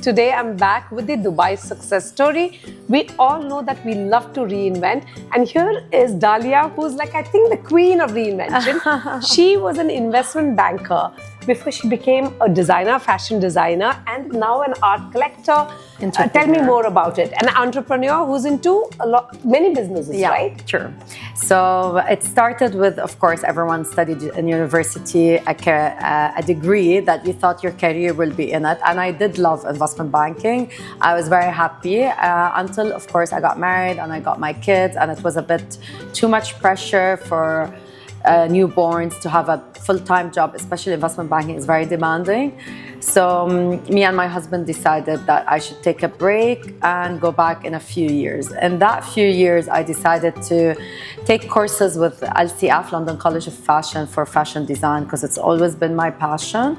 Today I'm back with the Dubai success story. We all know that we love to reinvent, and here is Dahlia, who's like, I think, the queen of reinvention. She was an investment banker before she became a designer, fashion designer, and now an art collector. Tell me more about it. An entrepreneur who's into many businesses, right? Sure. So it started with, of course, everyone studied in university a degree that you thought your career will be in it. And I did love investment banking. I was very happy until, of course, I got married and I got my kids, and it was a bit too much pressure for newborns to have a full-time job, especially investment banking is very demanding. So me and my husband decided that I should take a break and go back in a few years. In that few years, I decided to take courses with LCF, London College of Fashion, for fashion design, because it's always been my passion.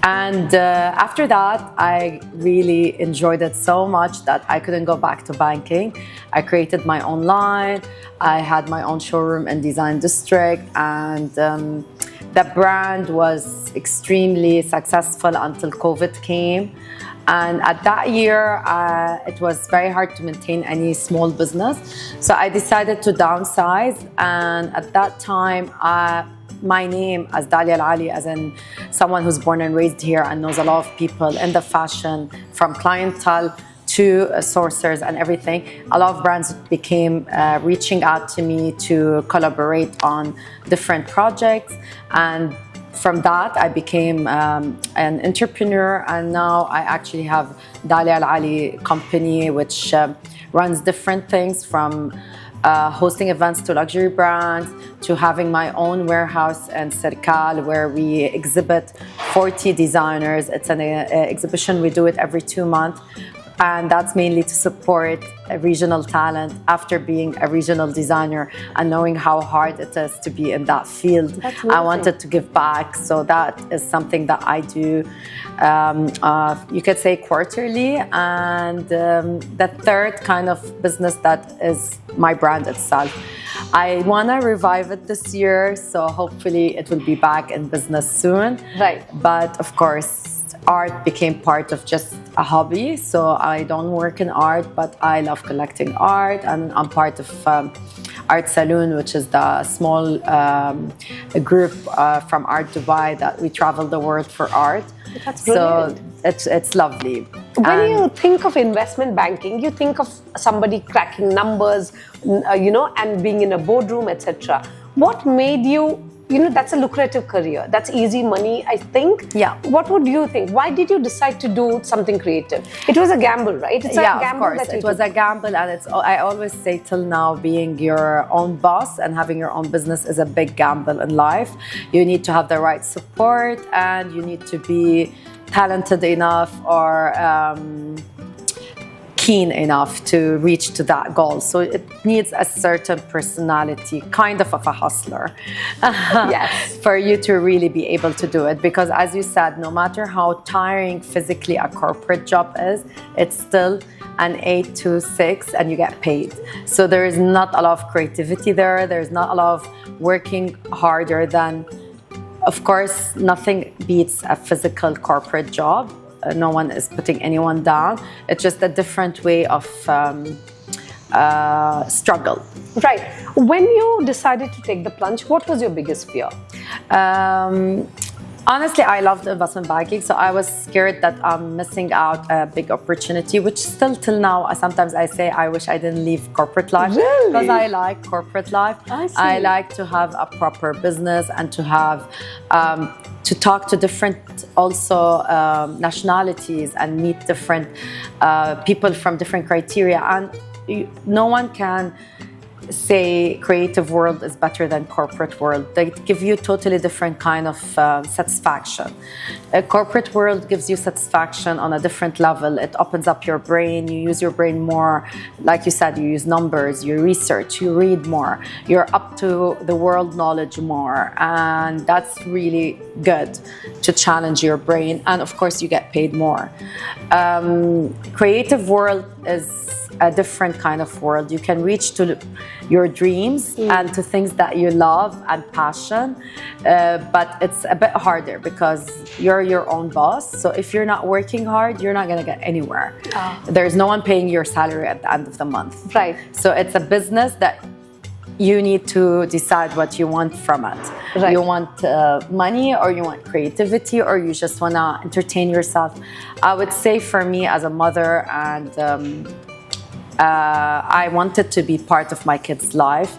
And after that, I really enjoyed it so much that I couldn't go back to banking. I created my own line. I had my own showroom in Design District, and the brand was extremely successful until COVID came. And at that year, it was very hard to maintain any small business. So I decided to downsize. And at that time, my name as Dahlia El Ali, as in someone who's born and raised here and knows a lot of people in the fashion, from clientele to sourcers and everything, a lot of brands became reaching out to me to collaborate on different projects. And from that, I became an entrepreneur, and now I actually have Dahlia El Ali company, which runs different things from hosting events to luxury brands, to having my own warehouse in Serkal where we exhibit 40 designers. It's an exhibition, we do it every 2 months. And that's mainly to support a regional talent after being a regional designer and knowing how hard it is to be in that field. I wanted to give back, so that is something that I do, you could say, quarterly. And the third kind of business that is my brand itself. I want to revive it this year, so hopefully it will be back in business soon. Right. But of course, art became part of just a hobby, so I don't work in art, but I love collecting art, and I'm part of Art Saloon, which is the small group from Art Dubai that we travel the world for art. That's brilliant. So it's lovely. When you think of investment banking, you think of somebody cracking numbers, and being in a boardroom, etc. What made you? That's a lucrative career. That's easy money, I think. Yeah. What would you think? Why did you decide to do something creative? It was a gamble, right? It's a gamble. Of course. It was a gamble, and I always say till now, being your own boss and having your own business is a big gamble in life. You need to have the right support, and you need to be talented enough or keen enough to reach to that goal. So it needs a certain personality, kind of a hustler, yes, for you to really be able to do it. Because as you said, no matter how tiring physically a corporate job is, it's still an 8 to 6 and you get paid. So there is not a lot of creativity there. There's not a lot of working harder than, of course, nothing beats a physical corporate job. No one is putting anyone down. It's just a different way of struggle. Right. When you decided to take the plunge, what was your biggest fear? Honestly, I loved investment banking, so I was scared that I'm missing out a big opportunity, which still till now, sometimes I say I wish I didn't leave corporate life. Really? Because I like corporate life. I see. I like to have a proper business and to have to talk to different also nationalities and meet different people from different criteria. And no one can say creative world is better than corporate world. They give you totally different kind of satisfaction. A corporate world gives you satisfaction on a different level. It opens up your brain. You use your brain more. Like you said, you use numbers, you research, you read more. You're up to the world knowledge more. And that's really good to challenge your brain. And of course, you get paid more. Creative world is a different kind of world. You can reach to your dreams and to things that you love and passion. But it's a bit harder because you're your own boss. So if you're not working hard, you're not going to get anywhere. There's no one paying your salary at the end of the month. Right. So it's a business that you need to decide what you want from it. Right. You want money, or you want creativity, or you just want to entertain yourself. I would say for me as a mother, and I wanted to be part of my kids' life,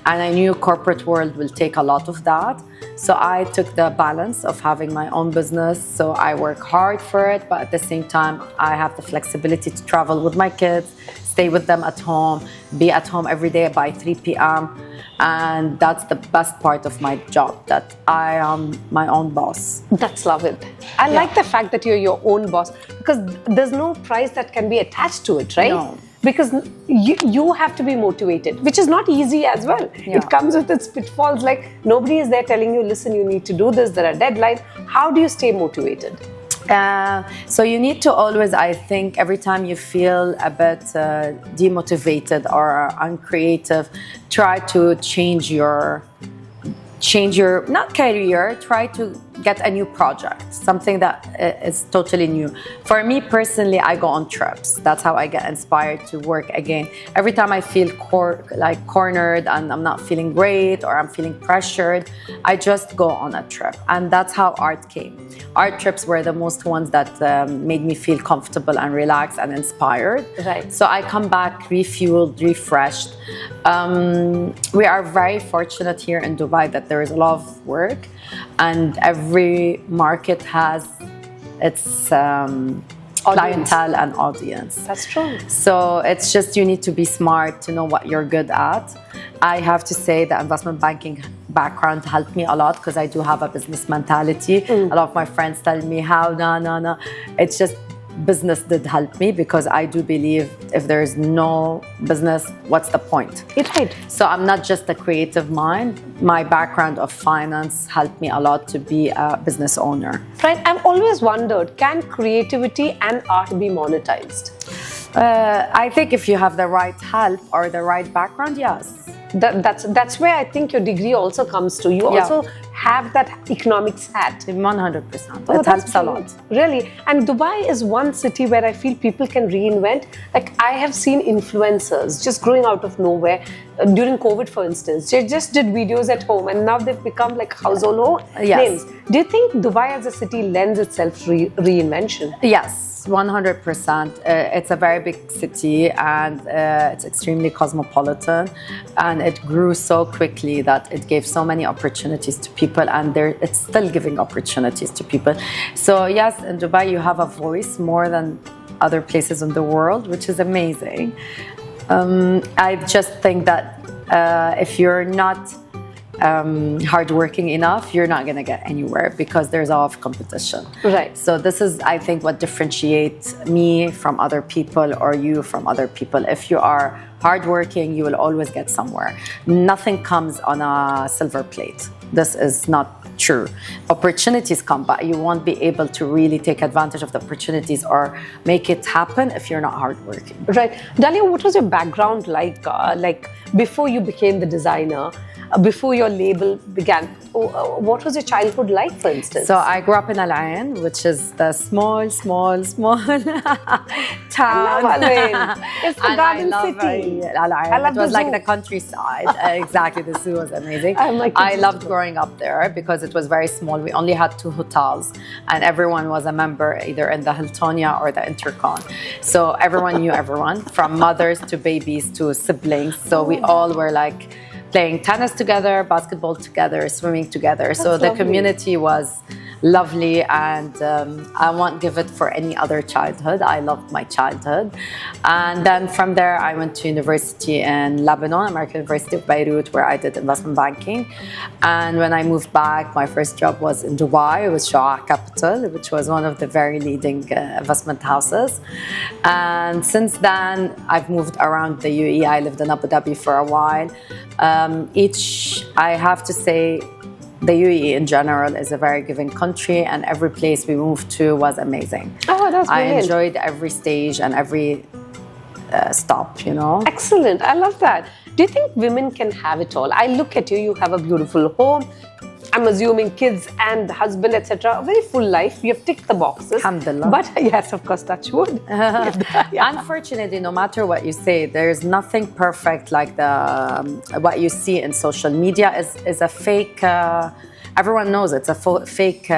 and I knew corporate world will take a lot of that. So I took the balance of having my own business. So I work hard for it, but at the same time, I have the flexibility to travel with my kids, stay with them at home, be at home every day by 3 p.m. And that's the best part of my job, that I am my own boss. That's love it. I like the fact that you're your own boss, because there's no price that can be attached to it, right? No. Because you have to be motivated, which is not easy as well. Yeah. It comes with its pitfalls, like nobody is there telling you, listen, you need to do this, there are deadlines. How do you stay motivated? So you need to always, I think, every time you feel a bit demotivated or uncreative, try to change your not career, try to get a new project, something that is totally new. For me personally, I go on trips. That's how I get inspired to work again. Every time I feel cornered and I'm not feeling great, or I'm feeling pressured, I just go on a trip. And that's how art came. Art trips were the most ones that made me feel comfortable and relaxed and inspired. Right. So I come back refueled, refreshed. We are very fortunate here in Dubai that there is a lot of work, and every market has its clientele and audience. That's true. So it's just, you need to be smart to know what you're good at. I have to say the investment banking background helped me a lot, because I do have a business mentality. A lot of my friends tell me how, no. It's just, business did help me, because I do believe if there's no business, what's the point? Right. So I'm not just a creative mind. My background of finance helped me a lot to be a business owner. Right. I've always wondered, can creativity and art be monetized? I think if you have the right help or the right background, yes. That's where I think your degree also comes to. You also have that economics hat. 100%. It helps a lot. Really. And Dubai is one city where I feel people can reinvent. Like, I have seen influencers just growing out of nowhere. During COVID, for instance, they just did videos at home, and now they've become like household names. Do you think Dubai as a city lends itself to reinvention? Yes. 100%. It's a very big city, and it's extremely cosmopolitan, and it grew so quickly that it gave so many opportunities to people, and it's still giving opportunities to people. So yes, in Dubai you have a voice more than other places in the world, which is amazing. I just think that if you're not hardworking enough, you're not going to get anywhere, because there's a lot of competition. Right. So this is, I think, what differentiates me from other people, or you from other people. If you are hardworking, you will always get somewhere. Nothing comes on a silver plate. This is not true. Opportunities come, but you won't be able to really take advantage of the opportunities or make it happen if you're not hardworking. Right. Dahlia, what was your background like before you became the designer? Before your label began, what was your childhood like, for instance? So I grew up in Al Ain, which is the small town. I love Al Ain. It's the garden city. Al Ain. I love it was the like zoo. the countryside. Exactly, the zoo was amazing. I loved growing up there, because it was very small. We only had 2 hotels, and everyone was a member either in the Hiltonia or the Intercon. So everyone knew everyone, from mothers to babies to siblings. So we all were like playing tennis together, basketball together, swimming together. So the community was lovely, and I won't give it for any other childhood. I loved my childhood. And then from there, I went to university in Lebanon, American University of Beirut, where I did investment banking. And when I moved back, my first job was in Dubai with Shua Capital, which was one of the very leading investment houses. And since then, I've moved around the UAE. I lived in Abu Dhabi for a while. I have to say, the UAE in general is a very giving country, and every place we moved to was amazing. Oh, that's brilliant. I enjoyed every stage and every stop, you know. Excellent. I love that. Do you think women can have it all? I look at you, you have a beautiful home. I'm assuming kids and husband, etc. A very full life. You have ticked the boxes. Alhamdulillah. But yes, of course, touch wood. Unfortunately, no matter what you say, there's nothing perfect like what you see in social media is a fake. Everyone knows it's a fake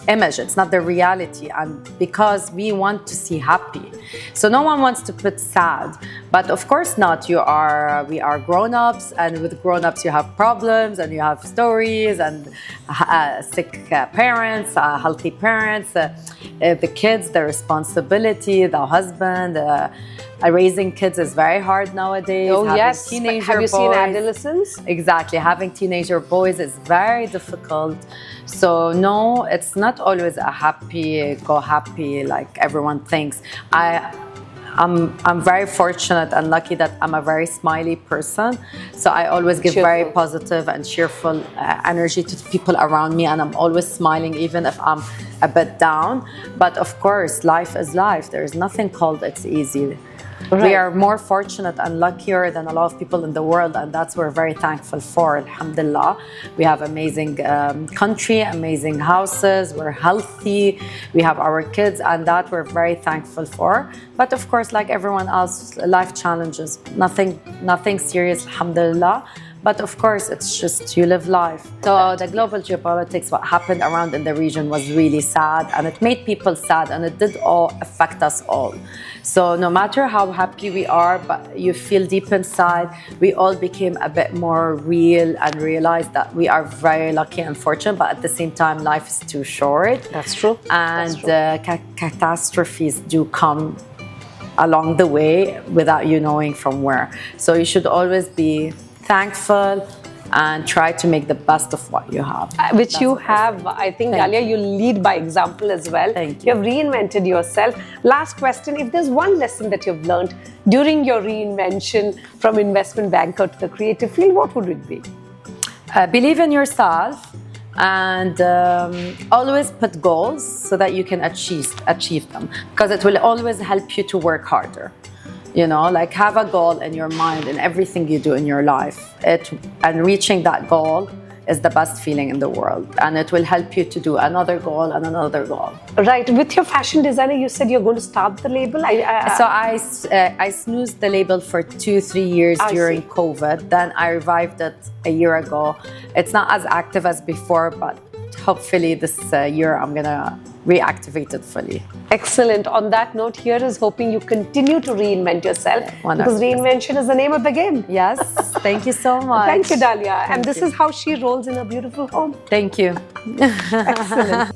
image. It's not the reality, and because we want to see happy, so no one wants to put sad. But of course not. We are grown-ups, and with grown-ups you have problems and you have stories and sick parents, healthy parents, the kids, the responsibility, the husband. Raising kids is very hard nowadays. Oh having yes, teenager have you seen boys, adolescents? Exactly, having teenager boys is very difficult. So no, it's not always a go happy like everyone thinks. I'm very fortunate and lucky that I'm a very smiley person. So I always give very positive and cheerful energy to the people around me, and I'm always smiling even if I'm a bit down. But of course, life is life. There is nothing called it's easy. Right. We are more fortunate and luckier than a lot of people in the world, and that's what we're very thankful for. Alhamdulillah, we have amazing country, amazing houses, we're healthy, we have our kids, and that we're very thankful for. But of course, like everyone else, life challenges, nothing serious, alhamdulillah. But of course, it's just you live life. So the global geopolitics, what happened around in the region was really sad, and it made people sad, and it did all affect us all. So no matter how happy we are, but you feel deep inside, we all became a bit more real and realized that we are very lucky and fortunate, but at the same time, life is too short. That's true. And catastrophes do come along the way without you knowing from where. So you should always be thankful and try to make the best of what you have. Which you have. I think, Dahlia, you lead by example as well. Thank you. You have reinvented yourself. Last question, if there's one lesson that you've learned during your reinvention from investment banker to the creative field, what would it be? Believe in yourself, and always put goals so that you can achieve them, because it will always help you to work harder. You know, like have a goal in your mind in everything you do in your life. And reaching that goal is the best feeling in the world. And it will help you to do another goal and another goal. Right. With your fashion designer, you said you're going to start the label. So I snoozed the label for 2-3 years during COVID. Then I revived it a year ago. It's not as active as before, but hopefully this year I'm going to reactivate it fully. Excellent. On that note, here is hoping you continue to reinvent yourself, because reinvention is the name of the game. Yes. Thank you so much. Thank you, Dahlia. And this is how she rolls in a beautiful home. Thank you. Excellent.